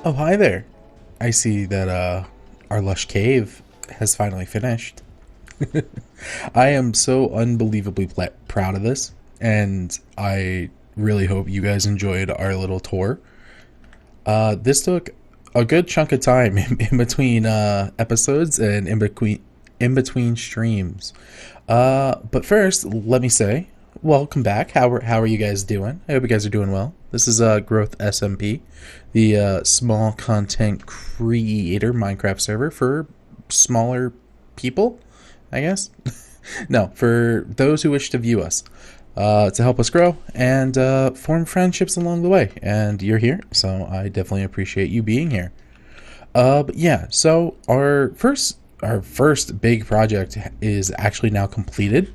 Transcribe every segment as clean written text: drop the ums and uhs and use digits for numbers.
Oh, hi there. I see that our lush cave has finally finished. I am so unbelievably proud of this, and I really hope you guys enjoyed our little tour. This took a good chunk of time in between episodes and in between streams. But first, let me say, welcome back. How are you guys doing? I hope you guys are doing well. This is Growth SMP, the small content creator Minecraft server for smaller people, I guess. No, for those who wish to view us, to help us grow and form friendships along the way. And you're here, so I definitely appreciate you being here. But yeah, so our first big project is actually now completed.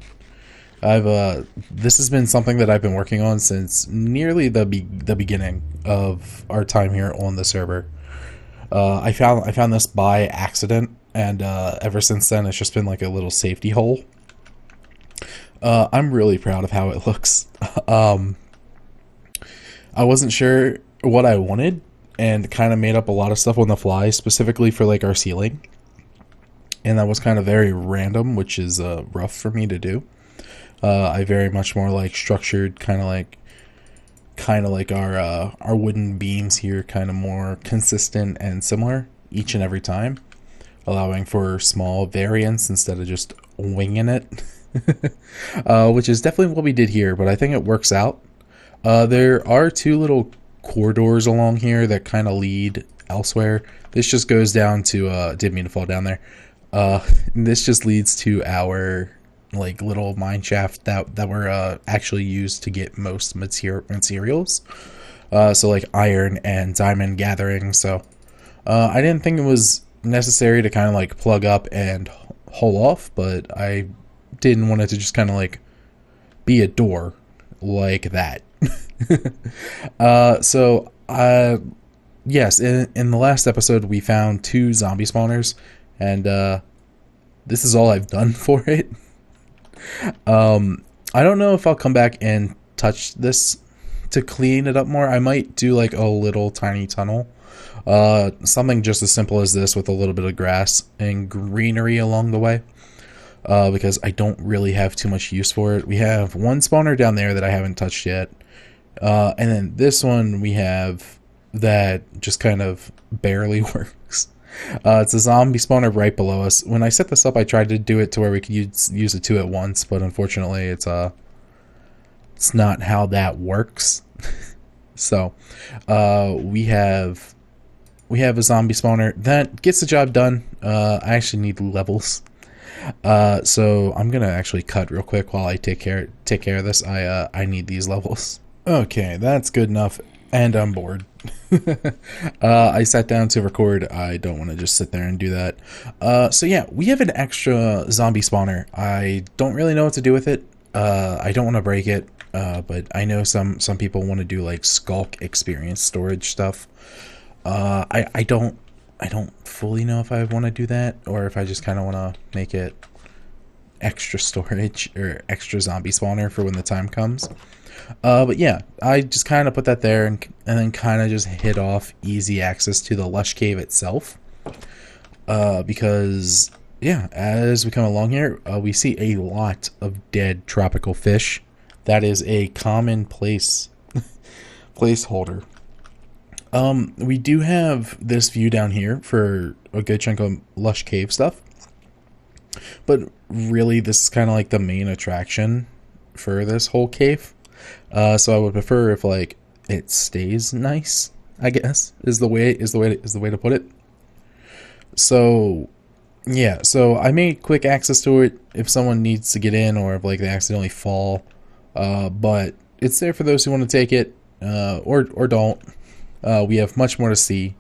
This has been something that I've been working on since nearly the beginning of our time here on the server. I found this by accident, and ever since then it's just been like a little safety hole. I'm really proud of how it looks. I wasn't sure what I wanted, and kind of made up a lot of stuff on the fly, specifically for like our ceiling, and that was kind of very random, which is rough for me to do. I very much more like structured, kind of like our wooden beams here, kind of more consistent and similar each and every time, allowing for small variance instead of just winging it, which is definitely what we did here. But I think it works out. There are two little corridors along here that kind of lead elsewhere. This just goes down to didn't mean to fall down there. This just leads to our like little mine shaft that were actually used to get most materials, so like iron and diamond gathering. So I didn't think it was necessary to kind of like plug up and hole off, but I didn't want it to just kind of like be a door like that. So yes, in the last episode we found two zombie spawners, and this is all I've done for it. I don't know if I'll come back and touch this to clean it up more. I might do like a little tiny tunnel, something just as simple as this with a little bit of grass and greenery along the way, because I don't really have too much use for it. We have one spawner down there that I haven't touched yet, and then this one we have that just kind of barely works. It's a zombie spawner right below us. When I set this up, I tried to do it to where we could use the two at once, but unfortunately it's not how that works. So we have a zombie spawner that gets the job done. I actually need levels, so I'm gonna actually cut real quick while I take care of this. I need these levels. Okay, that's good enough, and I'm bored. I sat down to record. I don't want to just sit there and do that. So yeah, we have an extra zombie spawner. I don't really know what to do with it. I don't want to break it, but I know some people want to do like skulk experience storage stuff. I don't fully know if I want to do that, or if I just kind of want to make it extra storage or extra zombie spawner for when the time comes. But yeah, I just kind of put that there, and then kind of just hit off easy access to the Lush Cave itself. Because yeah, as we come along here, we see a lot of dead tropical fish. That is a common placeholder. We do have this view down here for a good chunk of Lush Cave stuff, but really this is kind of like the main attraction for this whole cave. So I would prefer if like it stays nice, I guess, is the way to put it. So yeah, so I made quick access to it if someone needs to get in, or if like they accidentally fall. But it's there for those who want to take it, or don't. We have much more to see.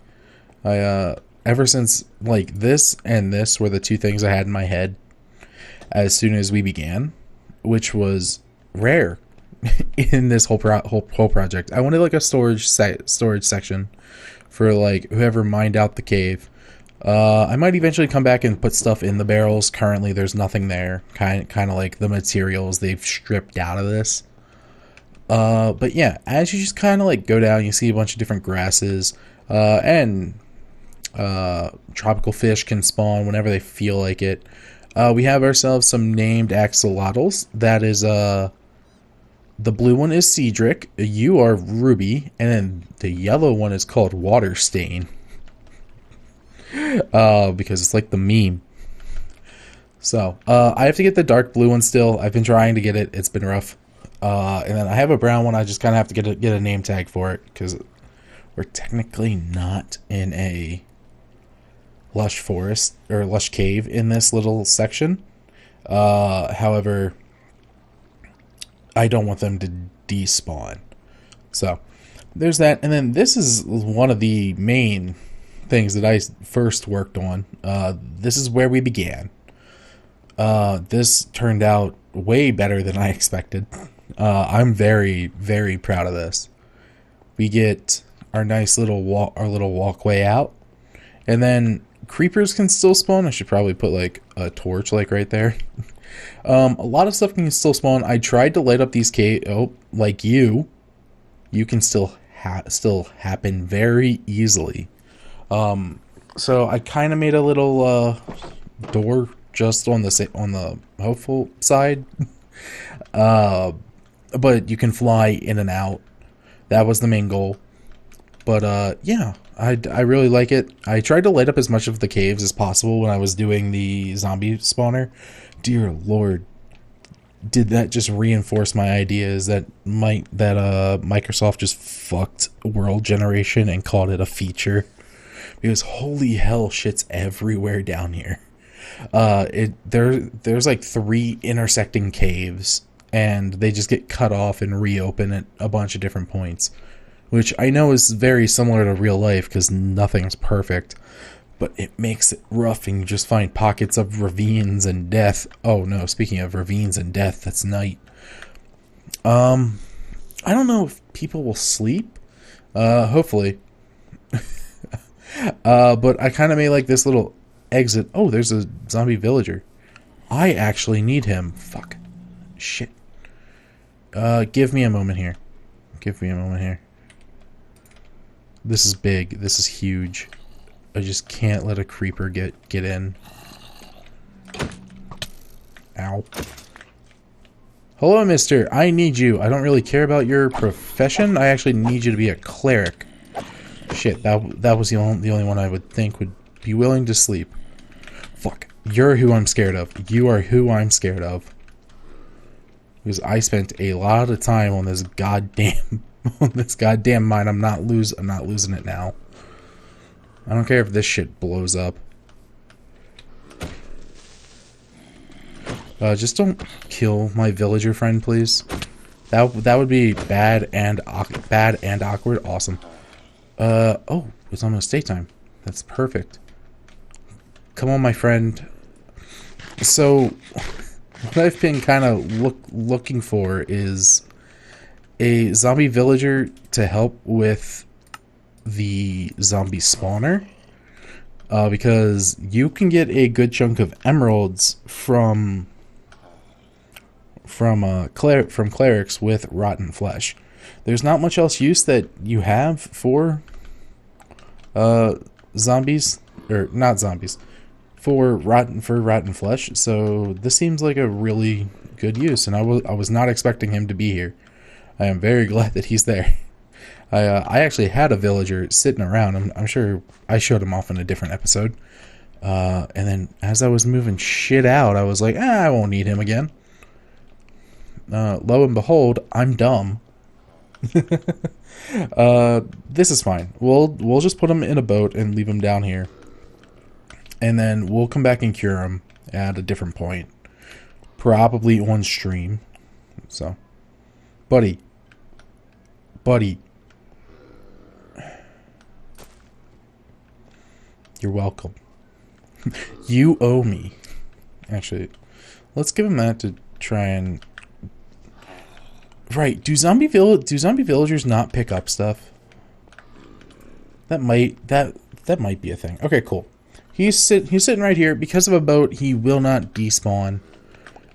Ever since like this and this were the two things I had in my head as soon as we began, which was rare. In this whole project, I wanted like a storage section for like whoever mined out the cave. I might eventually come back and put stuff in the barrels. Currently there's nothing there, kind of like the materials they've stripped out of this. But yeah, as you just kind of like go down, you see a bunch of different grasses. And tropical fish can spawn whenever they feel like it. We have ourselves some named axolotls. That is the blue one is Cedric, you are Ruby, and then the yellow one is called Waterstain. Because it's like the meme. So, I have to get the dark blue one still. I've been trying to get it. It's been rough. And then I have a brown one. I just kind of have to get a name tag for it, because we're technically not in a lush forest or lush cave in this little section. However, I don't want them to despawn. So, there's that. And then this is one of the main things that I first worked on. This is where we began. This turned out way better than I expected. I'm very, very proud of this. We get our nice little walkway out, and then creepers can still spawn. I should probably put like a torch like right there. A lot of stuff can still spawn. I tried to light up these cave. Oh, like you can still happen very easily. So I kind of made a little door just on the hopeful side. But you can fly in and out. That was the main goal. But yeah, I really like it. I tried to light up as much of the caves as possible when I was doing the zombie spawner. Dear Lord, did that just reinforce my ideas that Microsoft just fucked world generation and called it a feature? Because holy hell, shit's everywhere down here. There's like 3 intersecting caves, and they just get cut off and reopen at a bunch of different points, which I know is very similar to real life because nothing's perfect, but it makes it rough, and you just find pockets of ravines and death. Oh no, speaking of ravines and death, that's night. I don't know if people will sleep. Hopefully. But I kind of made like this little exit. Oh, there's a zombie villager. I actually need him. Fuck. Shit. Give me a moment here. This is big. This is huge. I just can't let a creeper get in. Ow. Hello, mister. I need you. I don't really care about your profession. I actually need you to be a cleric. Shit, that was the only one I would think would be willing to sleep. Fuck. You're who I'm scared of. You are who I'm scared of. Because I spent a lot of time on this goddamn mine. I'm not losing it now. I don't care if this shit blows up. Just don't kill my villager friend, please. That would be bad and awkward. Awesome. Oh, it's almost daytime. That's perfect. Come on, my friend. So, what I've been kind of looking for is a zombie villager to help with the zombie spawner. Because you can get a good chunk of emeralds from clerics with rotten flesh. There's not much else use that you have for zombies, or not zombies, for rotten flesh. So this seems like a really good use, and I was not expecting him to be here. I am very glad that he's there. I actually had a villager sitting around. I'm sure I showed him off in a different episode. And then as I was moving shit out, I was like, I won't need him again. Lo and behold, I'm dumb. This is fine. We'll just put him in a boat and leave him down here. And then we'll come back and cure him at a different point. Probably on stream. So, buddy. You're welcome. You owe me. Actually, let's give him that to try and... Right, do zombie villagers not pick up stuff? That might be a thing. Okay, cool. He's sitting right here. Because of a boat, he will not despawn.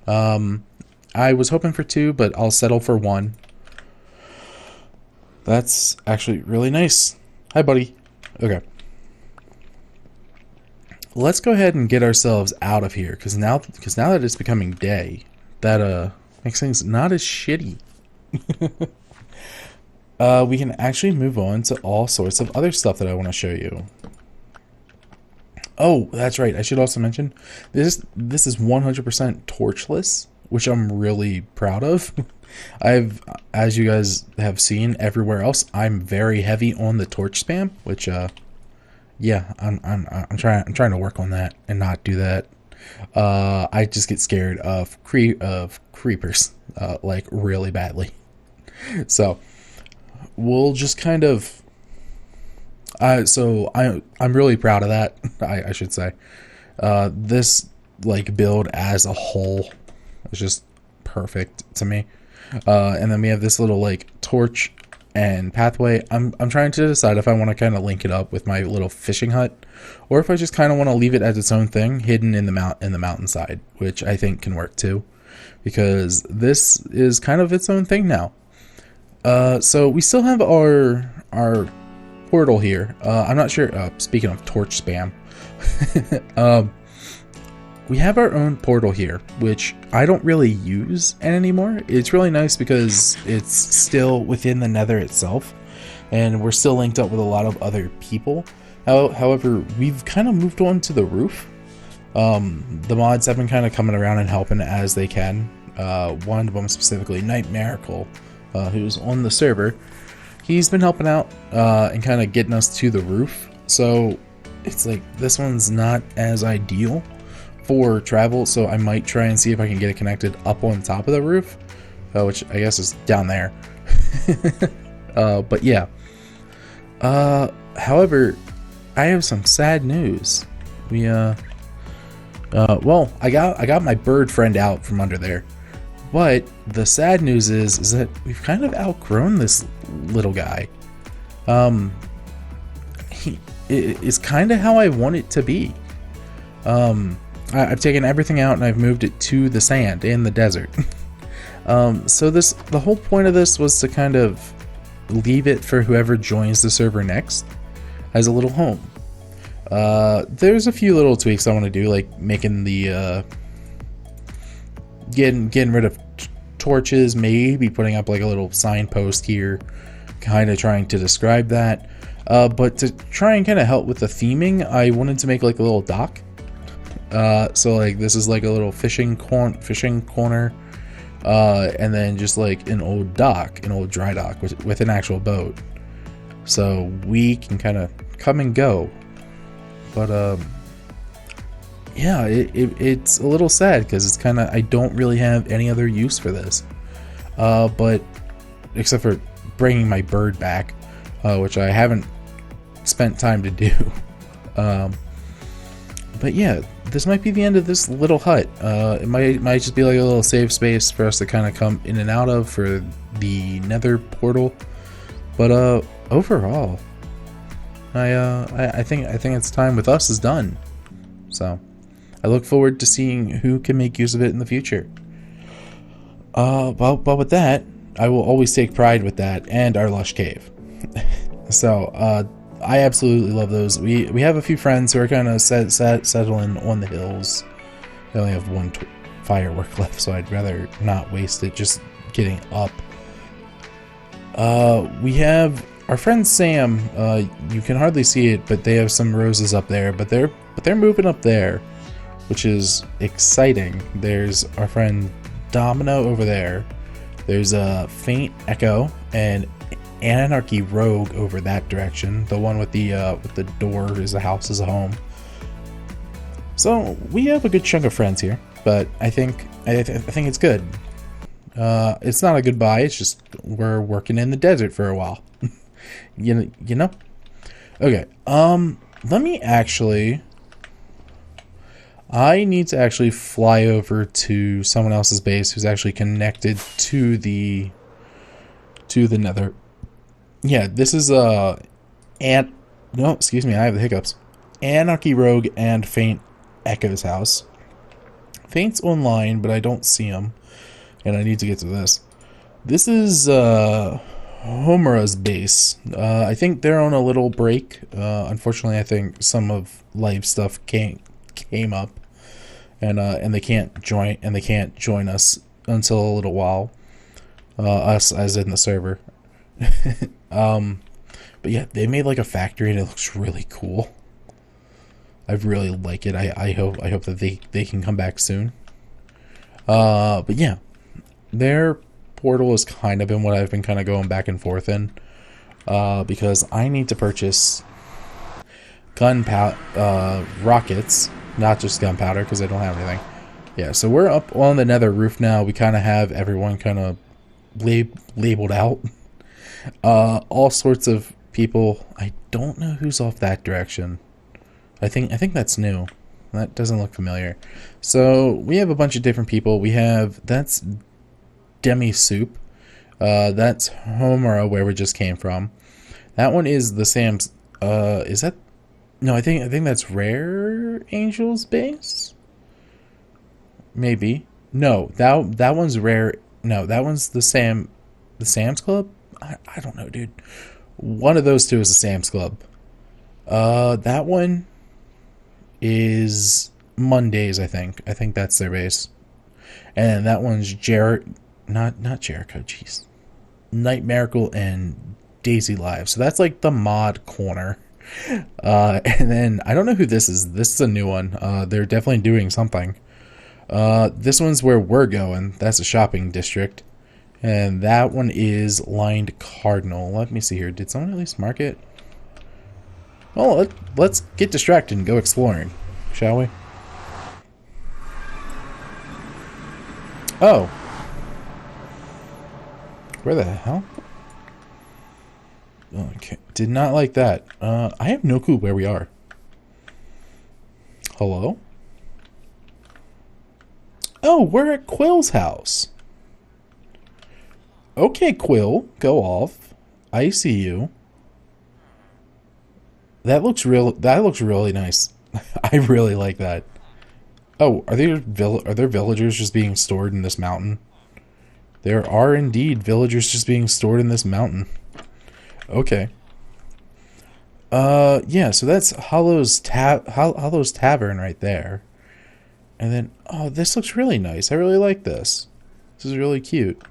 I was hoping for 2, but I'll settle for 1. That's actually really nice. Hi, buddy. Okay. Let's go ahead and get ourselves out of here, because now that it's becoming day, that makes things not as shitty. We can actually move on to all sorts of other stuff that I want to show you. Oh, that's right. I should also mention this is 100% torchless, which I'm really proud of. As you guys have seen everywhere else, I'm very heavy on the torch spam, which yeah, I'm trying to work on that and not do that. I just get scared of creepers like really badly. So we'll just kind of so I'm really proud of that. I should say this like build as a whole is just perfect to me. And then we have this little like torch and pathway. I'm trying to decide if I want to kind of link it up with my little fishing hut, or if I just kind of want to leave it as its own thing, hidden in the mountainside, which I think can work too, because this is kind of its own thing now. So we still have our portal here. I'm not sure. Speaking of torch spam, we have our own portal here, which I don't really use anymore. It's really nice because it's still within the Nether itself, and we're still linked up with a lot of other people. However, we've kind of moved on to the roof. The mods have been kind of coming around and helping as they can. One of them specifically, Night Miracle, who's on the server. He's been helping out and kind of getting us to the roof. So it's like this one's not as ideal for travel, so I might try and see if I can get it connected up on top of the roof, which I guess is down there. But yeah. However, I have some sad news. We well, I got my bird friend out from under there, but the sad news is that we've kind of outgrown this little guy. He is kind of how I want it to be. I've taken everything out and I've moved it to the sand in the desert. So the whole point of this was to kind of leave it for whoever joins the server next as a little home. There's a few little tweaks I want to do, like making the getting rid of torches, maybe putting up like a little signpost here, kind of trying to describe that. But to try and kind of help with the theming, I wanted to make like a little dock. So like this is like a little fishing corner, and then just like an old dock, an old dry dock with an actual boat, so we can kind of come and go. But yeah, it's a little sad because it's kind of, I don't really have any other use for this, but except for bringing my bird back, which I haven't spent time to do. But yeah, this might be the end of this little hut. It might just be like a little safe space for us to kind of come in and out of for the Nether portal. But overall, I think it's time with us is done. So I look forward to seeing who can make use of it in the future. But with that, I will always take pride with that and our Lush Cave. So I absolutely love those. We have a few friends who are kind of settling on the hills. I only have one firework left, so I'd rather not waste it just getting up. We have our friend Sam. You can hardly see it, but they have some roses up there. But they're moving up there, which is exciting. There's our friend Domino over there. There's a Faint Echo and Anarchy Rogue over that direction. The one with the door is a house, is a home. So we have a good chunk of friends here, but I think it's good. It's not a goodbye. It's just we're working in the desert for a while. you know. Okay. Let me actually. I need to actually fly over to someone else's base who's actually connected to the Nether. Yeah, this is no, excuse me, I have the hiccups. Anarchy Rogue and Faint Echo's house. Faint's online, but I don't see him, and I need to get to this. This is Homura's base. I think they're on a little break. Unfortunately, I think some of live stuff came up, and they can't join us until a little while. Us as in the server. But yeah, they made like a factory and it looks really cool. I really like it. I hope that they can come back soon. But yeah, their portal has kind of been what I've been kind of going back and forth in, because I need to purchase rockets, not just gunpowder, because I don't have anything. Yeah, so we're up on the nether roof now. We kind of have everyone kind of labeled out. All sorts of people. I don't know who's off that direction. I think that's new. That doesn't look familiar. So we have a bunch of different people. That's Demi Soup. That's Homura, where we just came from. That one is the Sam's. Is that? No, I think that's Rare Angel's base. Maybe. No, that one's Rare. No, that one's the Sam's Club. I don't know, dude. One of those two is the Sam's Club. That one is Mondays, I think. I think that's their base. And that one's not Jericho, jeez. Night Miracle and Daisy Live. So that's like the mod corner. And then I don't know who this is. This is a new one. They're definitely doing something. This one's where we're going. That's a shopping district. And that one is Lined Cardinal. Let me see here. Did someone at least mark it? Well, let's get distracted and go exploring, shall we? Oh. Where the hell? Okay. Did not like that. I have no clue where we are. Hello? Oh, we're at Quill's house. Okay, Quill, go off. I see you. That looks really nice. I really like that. Oh, are there villagers just being stored in this mountain? There are indeed villagers just being stored in this mountain. Okay. Yeah, so that's Hollow's Tavern right there. And then, oh, this looks really nice. I really like this. This is really cute.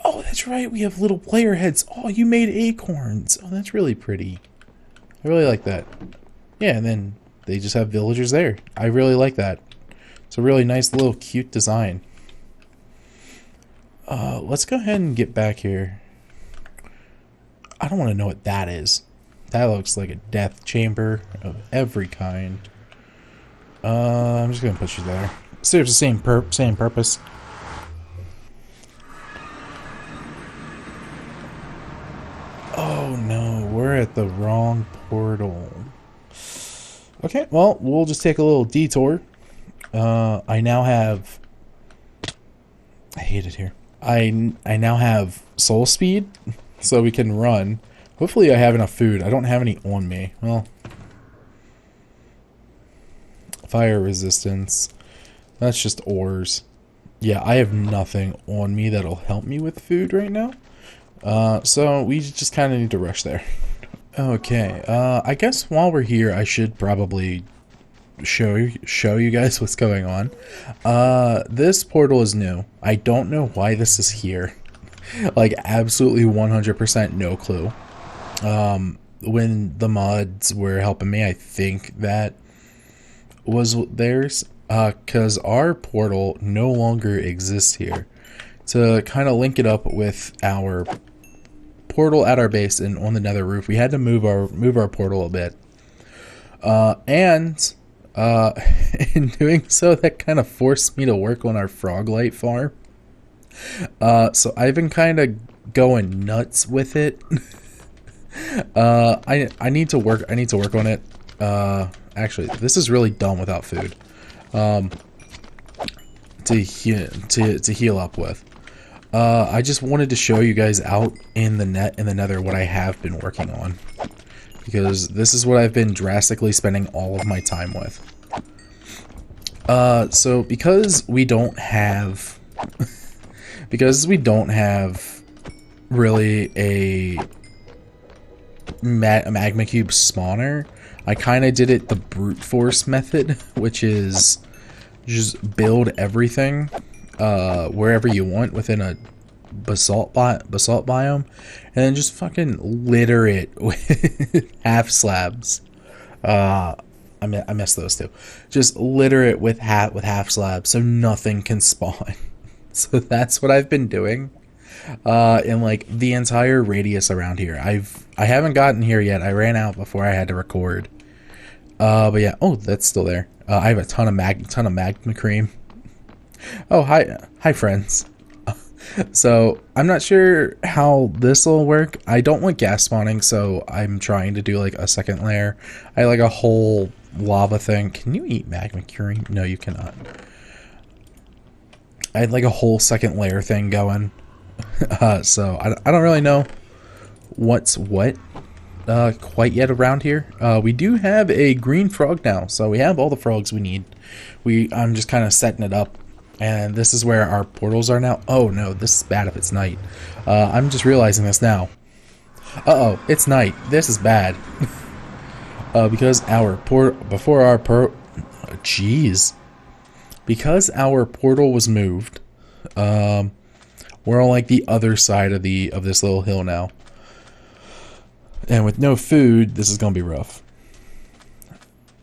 Oh, that's right. We have little player heads. Oh, you made acorns. Oh, that's really pretty. I really like that. Yeah, and then they just have villagers there. I really like that. It's a really nice little cute design. Let's go ahead and get back here. I don't want to know what that is. That looks like a death chamber of every kind. I'm just going to put you there. Serves the same purpose. Oh no, we're at the wrong portal. Okay, well, we'll just take a little detour. I now have... I hate it here. I now have soul speed, so we can run. Hopefully I have enough food. I don't have any on me. Well... Fire resistance. That's just ores. Yeah, I have nothing on me that'll help me with food right now. So we just kind of need to rush there. Okay, I guess while we're here, I should probably show you guys what's going on. This portal is new. I don't know why this is here. Like, absolutely 100% no clue. When the mods were helping me, I think that was theirs. Because our portal no longer exists here. To kind of link it up with our portal at our base and on the nether roof, we had to move our portal a bit. And in doing so, that kind of forced me to work on our froglight farm. So I've been kind of going nuts with it. I need to work on it. Actually, this is really dumb without food. To heal up with. I just wanted to show you guys out in the nether what I have been working on, because this is what I've been drastically spending all of my time with. So because we don't have really a magma cube spawner. I kind of did it the brute force method, which is just build everything wherever you want within a basalt biome, and then just fucking litter it with half slabs. I missed those two. Just litter it with half slabs so nothing can spawn. So that's what I've been doing in like the entire radius around here. I haven't gotten here yet. I ran out before I had to record. But yeah, oh, that's still there. I have a ton of magma cream. Oh, hi friends. So I'm not sure how this will work. I don't want gas spawning, so I'm trying to do like a second layer. I like a whole lava thing. Can you eat magma cream? No, you cannot. I had like a whole second layer thing going. So I don't really know what's what quite yet around here. We do have a green frog now, so we have all the frogs we need. I'm just kind of setting it up, and this is where our portals are now. Oh no, this is bad if it's night. I'm just realizing this now. Uh-oh, it's night. This is bad. Because because our portal was moved, we're on like the other side of this little hill now. And with no food, this is gonna be rough.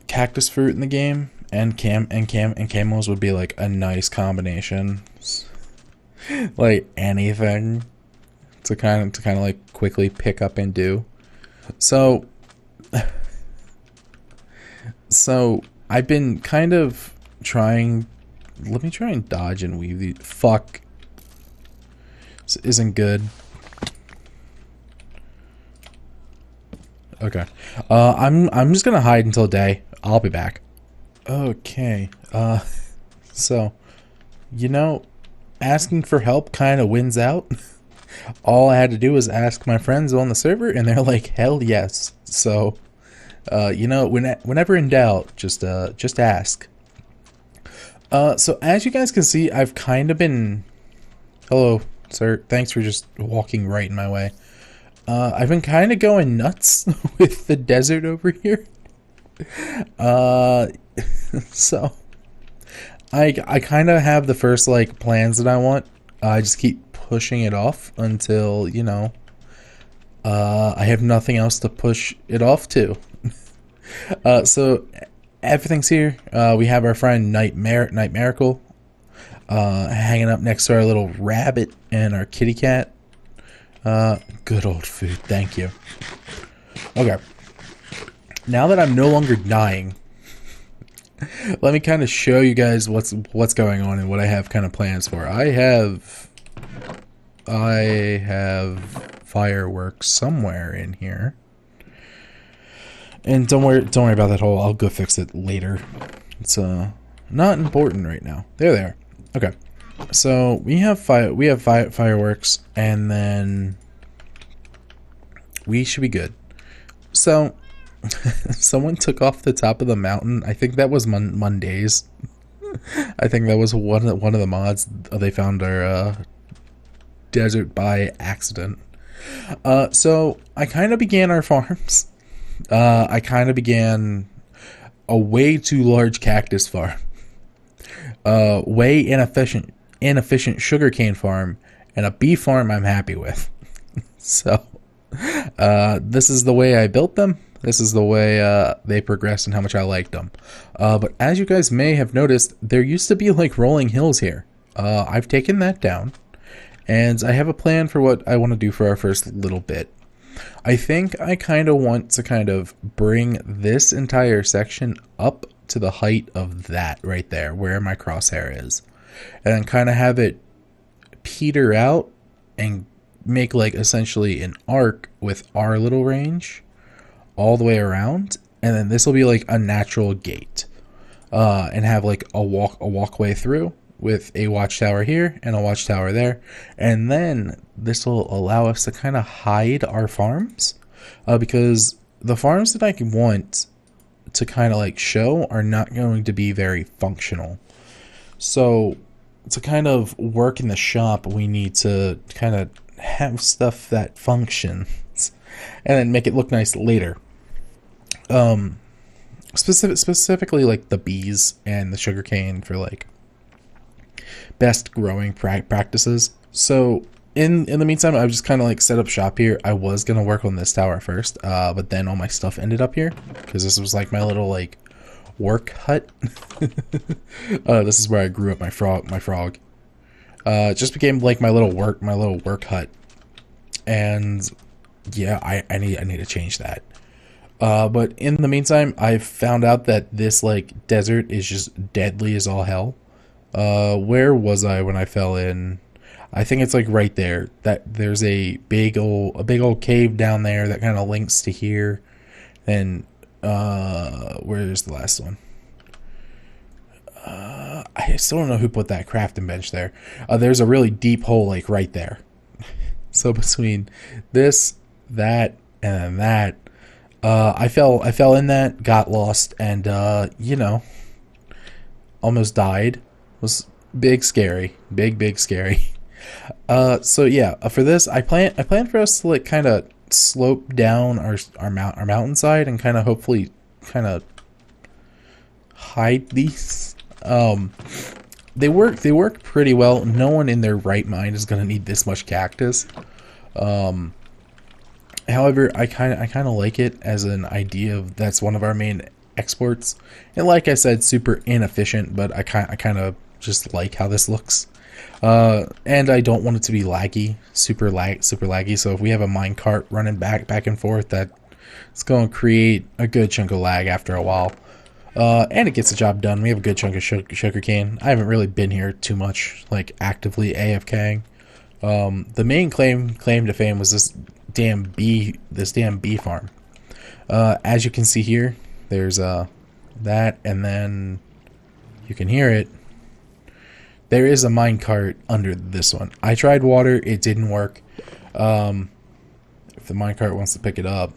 Cactus fruit in the game and camos would be like a nice combination. Like anything to kind of like quickly pick up and do. So I've been kind of trying. Let me try and dodge and weave the fuck. This isn't good. Okay. I'm just gonna hide until day. I'll be back. Okay. So, you know, asking for help kind of wins out. All I had to do was ask my friends on the server, and they're like, "Hell yes." So, you know, whenever in doubt, just ask. So as you guys can see, I've kind of been. Hello, sir. Thanks for just walking right in my way. I've been kind of going nuts with the desert over here. So I kind of have the first like plans that I want. I just keep pushing it off until, you know, I have nothing else to push it off to. So everything's here. We have our friend Night Miracle hanging up next to our little rabbit and our kitty cat. Good old food, thank you. Okay. Now that I'm no longer dying, let me kind of show you guys what's going on and what I have kind of plans for. I have fireworks somewhere in here. And don't worry about that hole. I'll go fix it later. It's not important right now. There they are. Okay. So we have fireworks, and then we should be good. So someone took off the top of the mountain. I think that was Mondays. I think that was one of the mods. They found our desert by accident. So I kind of began our farms. I kind of began a way too large cactus farm, way inefficient sugarcane farm, and a bee farm I'm happy with. So this is the way I built them. This is the way they progressed and how much I liked them. But as you guys may have noticed, there used to be like rolling hills here. I've taken that down, and I have a plan for what I want to do for our first little bit. I think I kind of want to kind of bring this entire section up to the height of that right there, where my crosshair is. And then kind of have it peter out and make like essentially an arc with our little range all the way around. And then this will be like a natural gate. And have like a walkway through with a watchtower here and a watchtower there. And then this will allow us to kind of hide our farms. Because the farms that I want to kind of like show are not going to be very functional. So to kind of work in the shop, we need to kind of have stuff that functions, and then make it look nice later. Specifically like the bees and the sugarcane for like best growing practices. So in the meantime, I've just kind of like set up shop here. I was gonna work on this tower first, but then all my stuff ended up here because this was like my little like work hut. This is where I grew up my frog. It just became like my little work hut, and yeah, I need to change that. But in the meantime, I've found out that this like desert is just deadly as all hell. Where was I when I fell in? I think it's like right there. That there's a big old cave down there that kind of links to here. And where's the last one? I still don't know who put that crafting bench there. There's a really deep hole like right there. So between this, that, and that, I fell in that, got lost, and you know, almost died. Was big scary, big scary. So yeah, for this, I plan for us to like kind of slope down our mountainside and kind of hopefully kind of hide these. They work pretty well. No one in their right mind is gonna need this much cactus. However, I kind of like it as an idea of that's one of our main exports. And like I said, super inefficient, but I kind of just like how this looks. And I don't want it to be laggy, super laggy. So if we have a minecart running back and forth, that it's going to create a good chunk of lag after a while. And it gets the job done. We have a good chunk of sugarcane. I haven't really been here too much, like actively AFKing. The main claim to fame was this damn bee farm. As you can see here, there's that, and then you can hear it. There is a minecart under this one. I tried water, it didn't work. If the minecart wants to pick it up,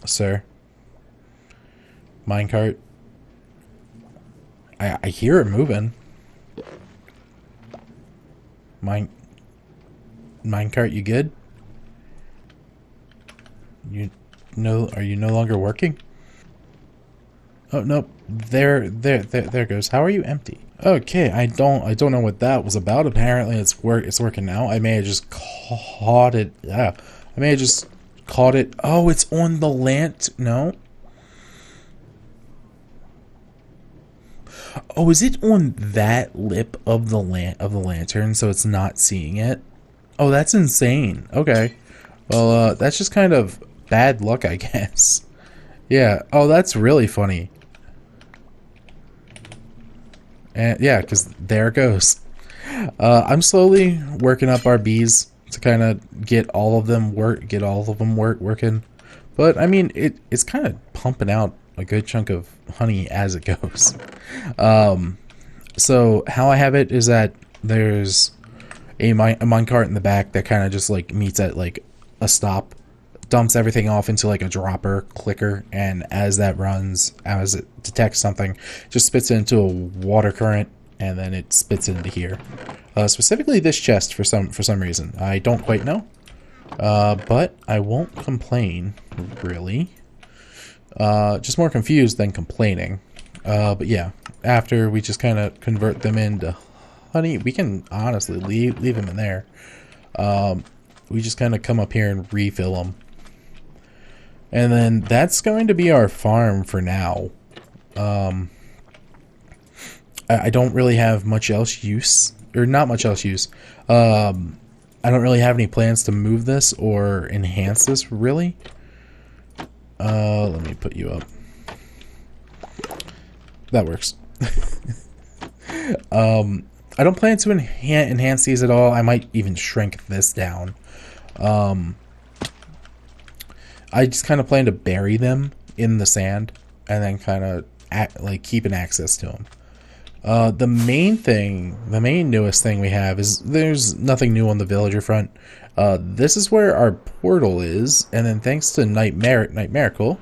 sir, minecart. I hear it moving. Minecart, you good? Are you no longer working? Oh nope, there it goes. How are you empty? Okay, I don't know what that was about. Apparently it's working now. I may have just caught it. Yeah, I may have just caught it. Oh, it's on the no. Oh, is it on that lip of the lantern so it's not seeing it? Oh, that's insane. Okay. Well, that's just kind of bad luck, I guess. Yeah. Oh, that's really funny. And yeah, because there it goes. I'm slowly working up our bees to kind of get all of them working. But I mean, it's kind of pumping out a good chunk of honey as it goes. So how I have it is that there's a minecart in the back that kind of just like meets at like a stop, dumps everything off into like a dropper clicker, and as that runs, as it detects something, just spits it into a water current, and then it spits into here. Specifically this chest for some reason. I don't quite know. But I won't complain, really. Just more confused than complaining. But yeah, after we just kind of convert them into honey, we can honestly leave them in there. We just kind of come up here and refill them. And then that's going to be our farm for now. I don't really have much else use, or not much else use. I don't really have any plans to move this or enhance this, really. Let me put you up. That works. I don't plan to enhance these at all. I might even shrink this down. I just kind of plan to bury them in the sand and then kind of like keep an access to them. The main newest thing we have is there's nothing new on the villager front. This is where our portal is, and then thanks to Night Miracle,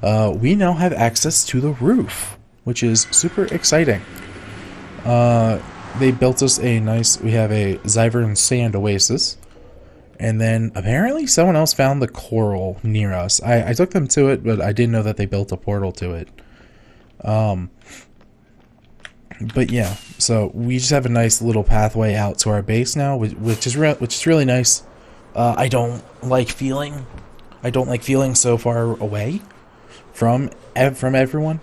we now have access to the roof, which is super exciting. they built us a nice, we have a Zyvern sand oasis. And then apparently someone else found the coral near us. I took them to it, but I didn't know that they built a portal to it. But yeah, so we just have a nice little pathway out to our base now, which is really nice. I don't like feeling so far away from everyone.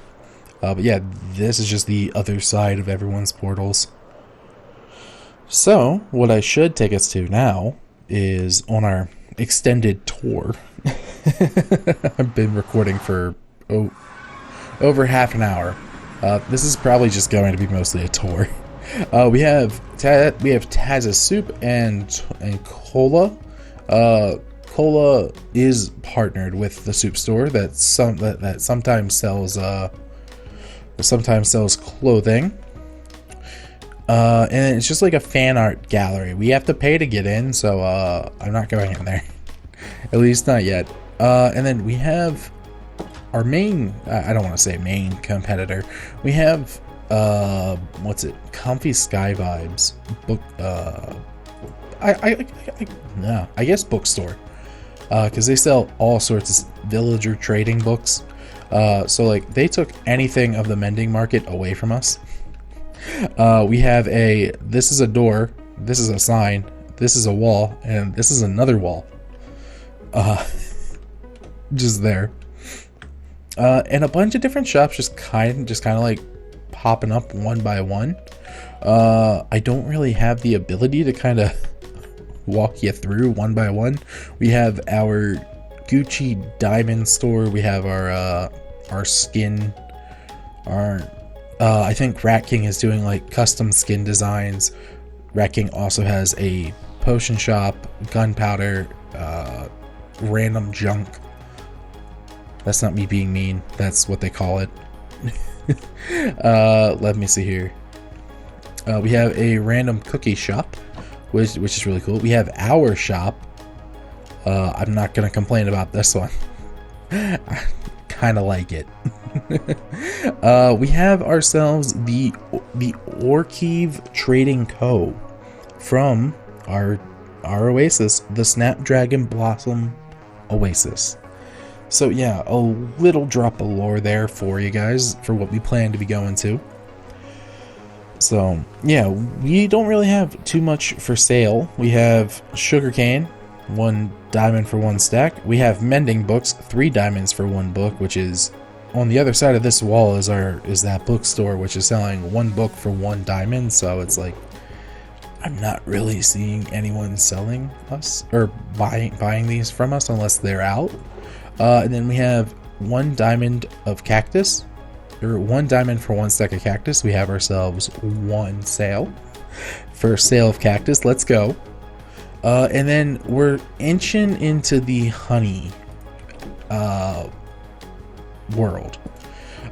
But yeah, this is just the other side of everyone's portals. So what I should take us to now is on our extended tour. I've been recording for over half an hour. This is probably just going to be mostly a tour. We have Taz's soup and cola. Cola is partnered with the soup store that sometimes sells clothing. And it's just like a fan art gallery. We have to pay to get in, so I'm not going in there. At least not yet. And then we have our main, I don't want to say main competitor. We have, what's it? Comfy Sky Vibes book. I guess bookstore. Because they sell all sorts of villager trading books. So like they took anything of the mending market away from us. We have this is a door, this is a sign, this is a wall, and this is another wall. Just there. And a bunch of different shops just kind of like popping up one by one. I don't really have the ability to kind of walk you through one by one. We have our Gucci diamond store, we have our skin, I think Rat King is doing like custom skin designs. Rat King also has a potion shop, gunpowder, random junk. That's not me being mean. That's what they call it. Let me see here. We have a random cookie shop, which is really cool. We have our shop. I'm not going to complain about this one. I kind of like it. We have ourselves the Orkiv Trading Co. from our oasis, the Snapdragon Blossom Oasis. So yeah, a little drop of lore there for you guys for what we plan to be going to. So yeah, we don't really have too much for sale. We have sugarcane, 1 diamond for 1 stack. We have mending books, 3 diamonds for 1 book, which is on the other side of this wall is that bookstore, which is selling 1 book for 1 diamond. So it's like I'm not really seeing anyone selling us or buying these from us unless they're out. And then we have 1 diamond of cactus, or 1 diamond for 1 stack of cactus. We have ourselves 1 sale. First sale of cactus. Let's go. And then we're inching into the honey world.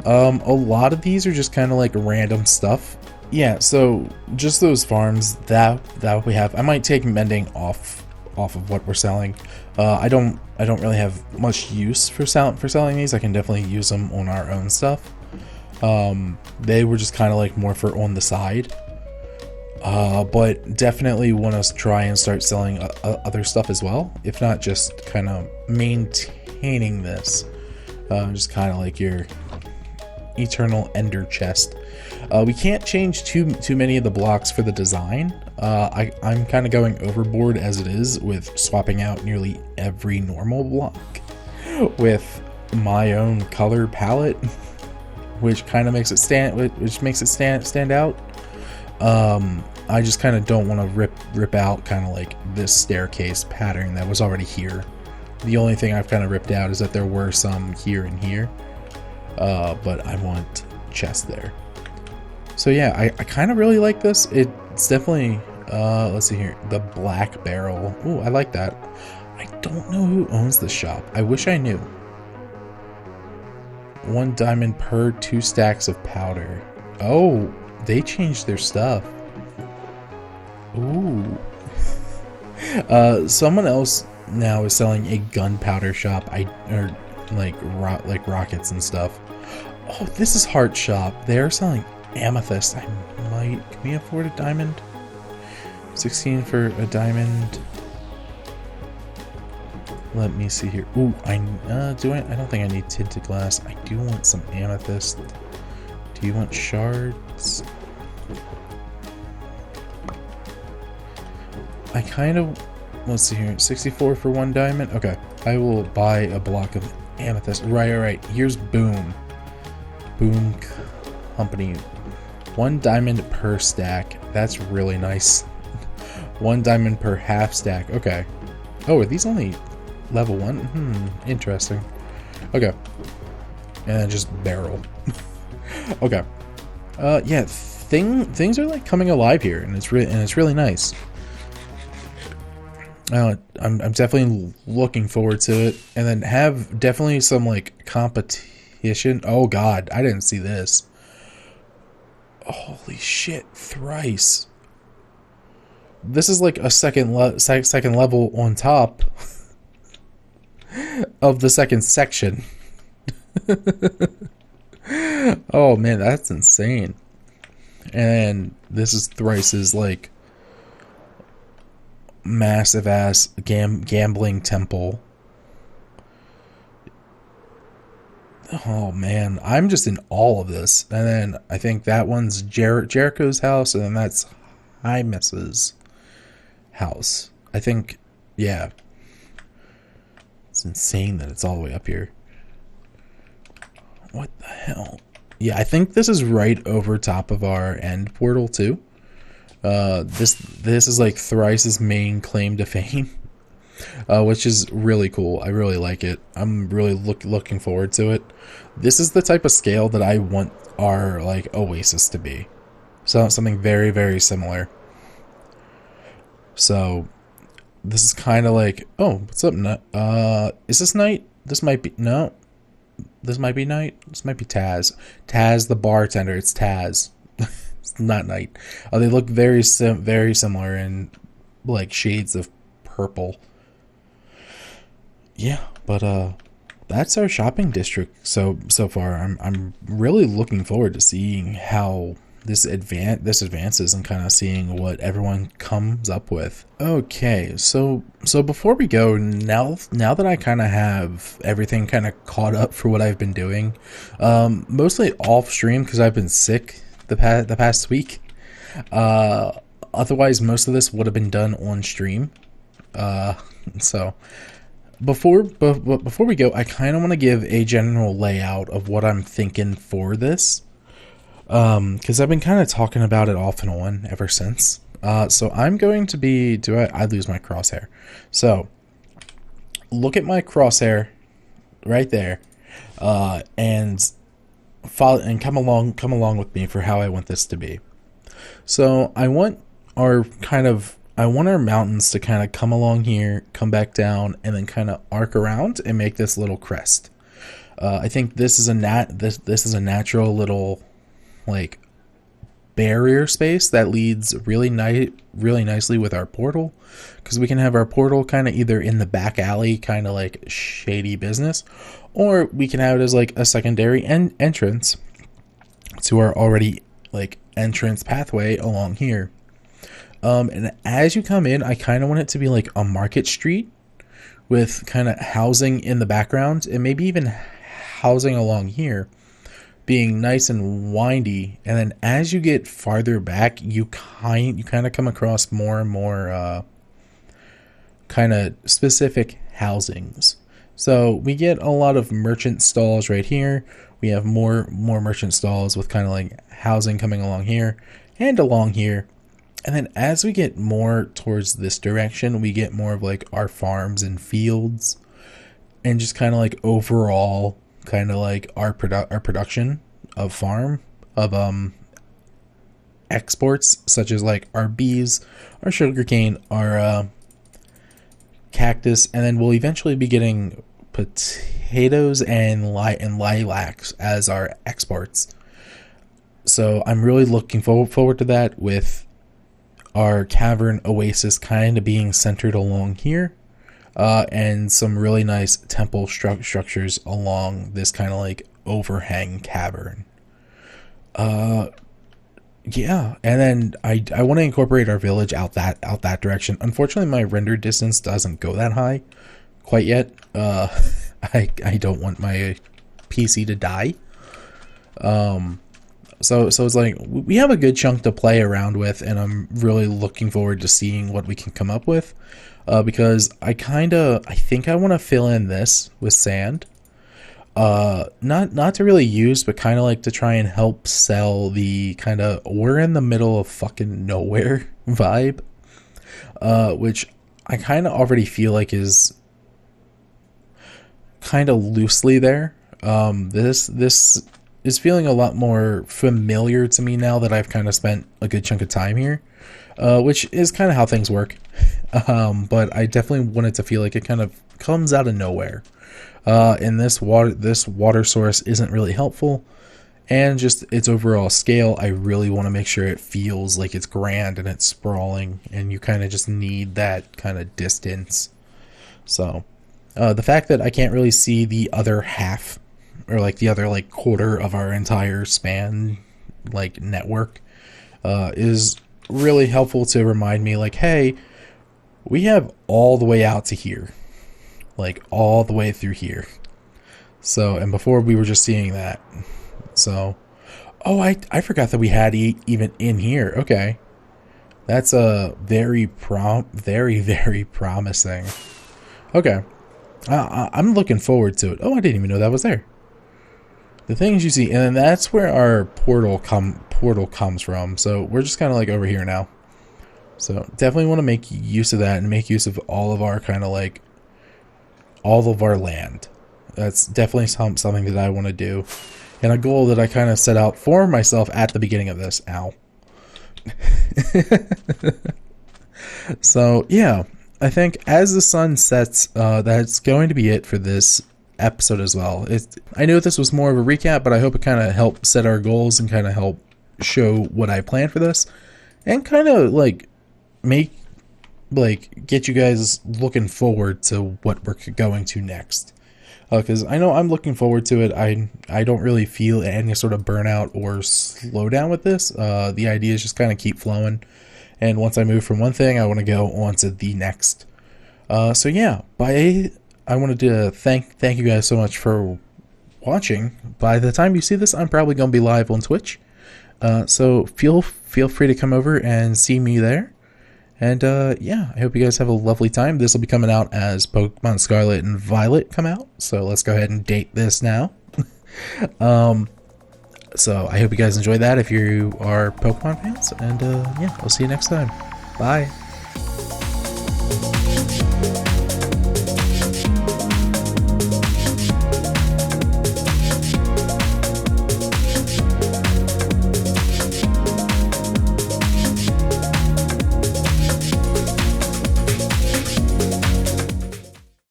A lot of these are just kind of like random stuff. Yeah, so just those farms that we have. I might take mending off of what we're selling. I don't really have much use for selling these. I can definitely use them on our own stuff. They were just kind of like more for on the side. But definitely want to try and start selling other stuff as well. If not, just kind of maintaining this. Just kind of like your eternal ender chest. We can't change too many of the blocks for the design. I'm kind of going overboard as it is with swapping out nearly every normal block with my own color palette, which kind of makes it stand out. I just kind of don't want to rip out kind of like this staircase pattern that was already here. The only thing I've kind of ripped out is that there were some here and here, but I want chests there. So yeah, I kind of really like this. It's definitely, let's see here, the black barrel. Ooh, I like that. I don't know who owns the shop. I wish I knew. 1 diamond per 2 stacks of powder. Oh, they changed their stuff. Ooh. Someone else now is selling a gunpowder shop. Like rockets and stuff. Oh, this is Heart Shop. They're selling amethyst. Can we afford a diamond? 16 for a diamond. Let me see here. Ooh, I don't think I need tinted glass. I do want some amethyst. Do you want shards? I kind of, let's see here. 64 for one diamond. Okay, I will buy a block of amethyst. Right. Here's Boom. Boom Company. 1 diamond per stack. That's really nice. 1 diamond per half stack. Okay. Oh, are these only level 1? Interesting. Okay. And then just barrel. Okay. Yeah, things are like coming alive here, and it's really nice. I'm definitely looking forward to it, and then have definitely some like competition. Oh God, I didn't see this. Holy shit! Thrice. This is like a second level on top of the second section. Oh man, that's insane. And this is Thrice's like massive ass gambling temple. Oh man, I'm just in all of this. And then I think that one's Jericho's house, and then that's Hymus's house. I think, yeah. It's insane that it's all the way up here. What the hell? Yeah, I think this is right over top of our end portal too. This is like Thrice's main claim to fame, which is really cool. I really like it. I'm really looking forward to it. This is the type of scale that I want our like Oasis to be. So something very, very similar. So this is kind of like, oh, what's up? Is this night? This might be no. This might be night. This might be Taz. Taz the bartender. It's Taz. It's not night. They look very similar in like shades of purple. Yeah, but that's our shopping district so far. I'm really looking forward to seeing how this advances and kind of seeing what everyone comes up with. Okay, so before we go, now that I kind of have everything kind of caught up for what I've been doing, mostly off stream because I've been sick the past week. Otherwise, most of this would have been done on stream. So before we go, I kind of want to give a general layout of what I'm thinking for this. Because I've been kind of talking about it off and on ever since. So I'm going to be, I lose my crosshair. So look at my crosshair right there, and follow and come along with me for how I want this to be. So I want our mountains to kind of come along here, come back down, and then kind of arc around and make this little crest. I think this is a natural little like barrier space that leads really nicely with our portal, because we can have our portal kind of either in the back alley, kind of like shady business, or we can have it as like a secondary entrance to our already like entrance pathway along here. And as you come in, I kind of want it to be like a market street with kind of housing in the background, and maybe even housing along here being nice and windy. And then as you get farther back, you kind of come across more and more kind of specific housings. So we get a lot of merchant stalls right here. We have more merchant stalls with kind of like housing coming along here and along here. And then as we get more towards this direction, we get more of like our farms and fields, and just kind of like overall kind of like our production of exports, such as like our bees, our sugarcane, our cactus, and then we'll eventually be getting potatoes and lilacs as our exports. So I'm really looking forward to that, with our cavern oasis kind of being centered along here, and some really nice temple structures along this kind of like overhang cavern. yeah, and then I want to incorporate our village out that direction. Unfortunately, my render distance doesn't go that high quite yet. I don't want my PC to die. So it's like we have a good chunk to play around with, and I'm really looking forward to seeing what we can come up with. Because I think I want to fill in this with sand. Not to really use, but kind of like to try and help sell the kind of we're in the middle of fucking nowhere vibe, which I kind of already feel like is kind of loosely there. This is feeling a lot more familiar to me now that I've kind of spent a good chunk of time here, which is kind of how things work. But I definitely want it to feel like it kind of comes out of nowhere. And this water source isn't really helpful, and just its overall scale, I really want to make sure it feels like it's grand and it's sprawling, and you kind of just need that kind of distance. So the fact that I can't really see the other half, or like the other like quarter of our entire span like network, is really helpful to remind me like, hey, we have all the way out to here, like all the way through here. So, and before we were just seeing that. So, oh, I forgot that we had even in here. Okay, that's a very very promising. Okay, I'm looking forward to it. Oh, I didn't even know that was there. The things you see, and then that's where our portal comes from. So we're just kind of like over here now. So definitely want to make use of that and make use of all of our kind of like all of our land. That's definitely something that I want to do, and a goal that I kind of set out for myself at the beginning of this. Ow. So yeah, I think as the sun sets, that's going to be it for this episode as well. I know this was more of a recap, but I hope it kind of helped set our goals and kind of help show what I planned for this, and kind of like get you guys looking forward to what we're going to next. Because I know I'm looking forward to it. I don't really feel any sort of burnout or slowdown with this. The idea is just kind of keep flowing, and once I move from one thing, I want to go on to the next. So yeah, I wanted to thank you guys so much for watching. By the time you see this, I'm probably going to be live on Twitch. So feel free to come over and see me there. And yeah, I hope you guys have a lovely time. This will be coming out as Pokemon Scarlet and Violet come out. So let's go ahead and date this now. So I hope you guys enjoyed that if you are Pokemon fans. And yeah, I'll see you next time. Bye.